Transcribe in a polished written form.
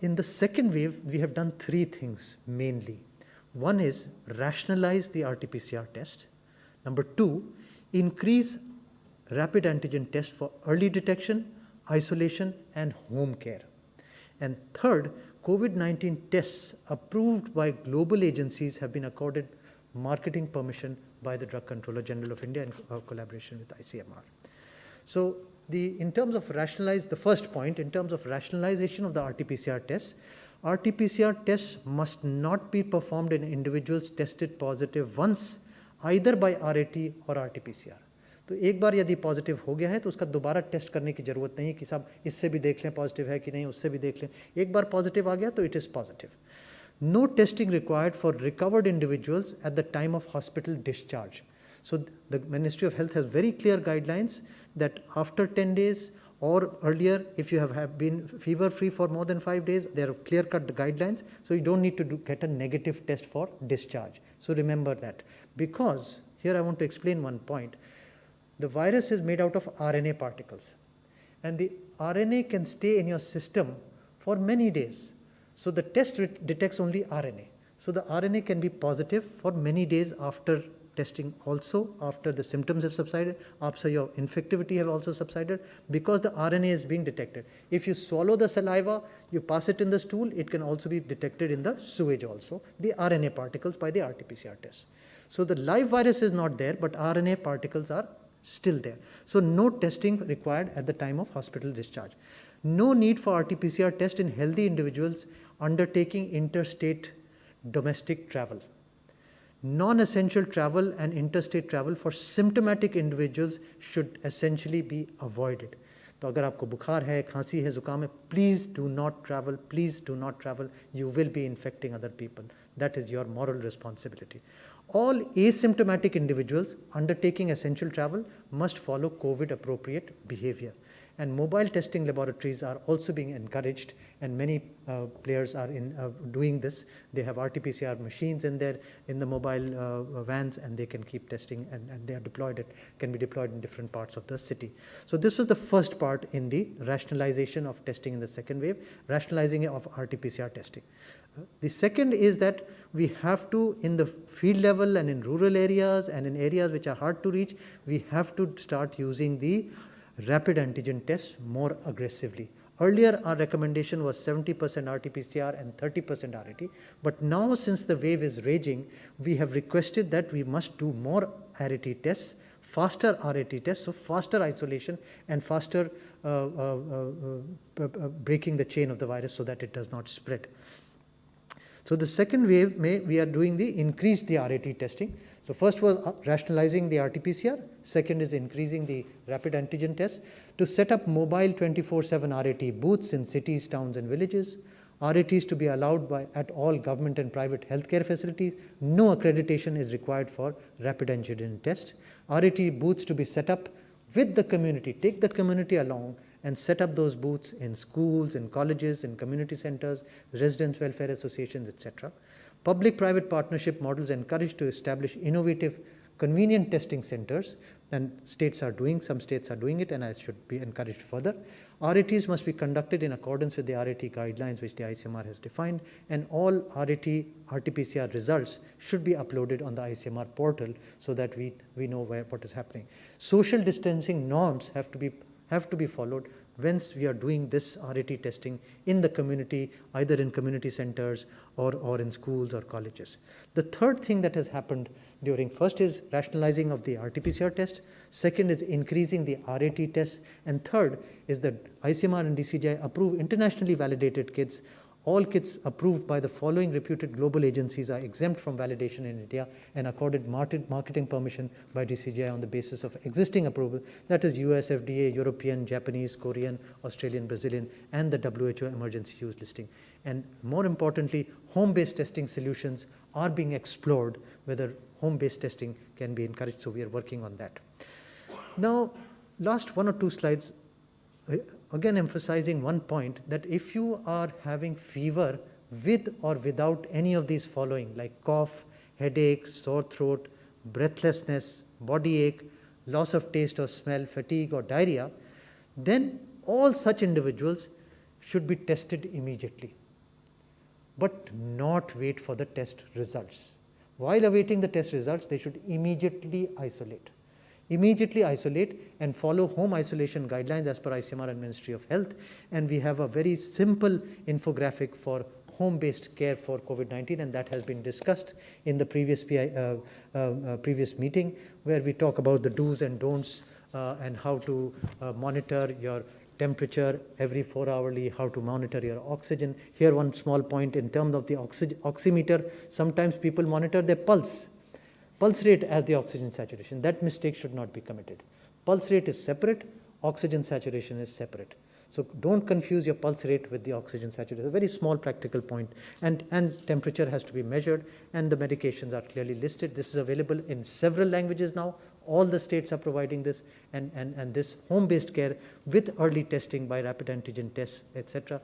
in the second wave, we have done three things mainly. One is rationalize the RT-PCR test. Number two, increase rapid antigen test for early detection, isolation, and home care. And third, COVID-19 tests approved by global agencies have been accorded marketing permission by the Drug Controller General of India in collaboration with ICMR. So in terms of rationalize, the first point, in terms of rationalization of the RT-PCR tests, RT-PCR tests must not be performed in individuals tested positive once either by RAT or RT-PCR. तो एक बार यदि positive हो गया है तो उसका दोबारा test करने की ज़रूरत नहीं है कि साहब इससे भी देख लें पॉजिटिव है कि नहीं, उससे भी देख लें. एक बार पॉजिटिव आ गया तो it is positive. No testing required for recovered individuals at the time of hospital discharge. So the Ministry of Health has very clear guidelines that after 10 days or earlier, if you have been fever free for more than 5 days, there are clear cut guidelines. So you don't need to get a negative test for discharge. So remember that, because here I want to explain one point. The virus is made out of RNA particles, and the RNA can stay in your system for many days. So the test detects only RNA. So the RNA can be positive for many days after testing, also after the symptoms have subsided, after your infectivity have also subsided, because the RNA is being detected. If you swallow the saliva, you pass it in the stool, it can also be detected in the sewage also, the RNA particles by the RT-PCR test. So the live virus is not there, but RNA particles are still there. So no testing required at the time of hospital discharge. No need for RT-PCR test in healthy individuals undertaking interstate domestic travel. Non-essential travel and interstate travel for symptomatic individuals should essentially be avoided. तो अगर आपको बुखार है, खांसी है, जुकाम है, please do not travel, please do not travel. You will be infecting other people. That is your moral responsibility. All asymptomatic individuals undertaking essential travel must follow COVID-appropriate behavior. And mobile testing laboratories are also being encouraged, and many players are doing this. They have RT-PCR machines in the mobile vans, and they can keep testing, and they are deployed. It can be deployed in different parts of the city. So this was the first part in the rationalization of testing in the second wave, rationalizing of RT-PCR testing. The second is that we have to, in the field level and in rural areas and in areas which are hard to reach, we have to start using the rapid antigen tests more aggressively. Earlier, our recommendation was 70% RT-PCR and 30% RAT. But now, since the wave is raging, we have requested that we must do more RAT tests, faster RAT tests, so faster isolation and faster breaking the chain of the virus so that it does not spread. So the second wave, we are doing the increase the RAT testing. So first was rationalizing the RT-PCR. Second is increasing the rapid antigen tests to set up mobile 24/7 RAT booths in cities, towns, and villages. RATs to be allowed at all government and private healthcare facilities. No accreditation is required for rapid antigen test. RAT booths to be set up with the community. Take the community along and set up those booths in schools, in colleges, in community centers, resident welfare associations, etc. Public-private partnership models encouraged to establish innovative, convenient testing centers, and some states are doing it, and I should be encouraged further. RATs must be conducted in accordance with the RAT guidelines which the ICMR has defined, and all RT-PCR results should be uploaded on the ICMR portal so that we know what is happening. Social distancing norms have to be followed once we are doing this RAT testing in the community, either in community centers or in schools or colleges. The third thing that has happened first is rationalizing of the RT-PCR test, second is increasing the RAT tests, and third is that ICMR and DCGI approve internationally validated kits. All kits approved by the following reputed global agencies are exempt from validation in India and accorded marketing permission by DCGI on the basis of existing approval. That is US FDA, European, Japanese, Korean, Australian, Brazilian, and the WHO emergency use listing. And more importantly, home-based testing solutions are being explored, whether home-based testing can be encouraged. So we are working on that. Now, last one or two slides, again emphasizing one point, that if you are having fever with or without any of these following, like cough, headache, sore throat, breathlessness, body ache, loss of taste or smell, fatigue or diarrhea, then all such individuals should be tested immediately. but not wait for the test results. While awaiting the test results, they should immediately isolate. Immediately isolate and follow home isolation guidelines as per ICMR and Ministry of Health. And we have a very simple infographic for home-based care for COVID-19, and that has been discussed in the previous previous meeting, where we talk about the do's and don'ts and how to monitor your temperature every 4 hourly, how to monitor your oxygen. Here one small point in terms of the oximeter, sometimes people monitor their pulse rate as the oxygen saturation. That mistake should not be committed. Pulse rate is separate, oxygen saturation is separate. So don't confuse your pulse rate with the oxygen saturation. A very small practical point. And temperature has to be measured, and the medications are clearly listed. This is available in several languages now. All the states are providing this, and this home-based care with early testing by rapid antigen tests, etc.,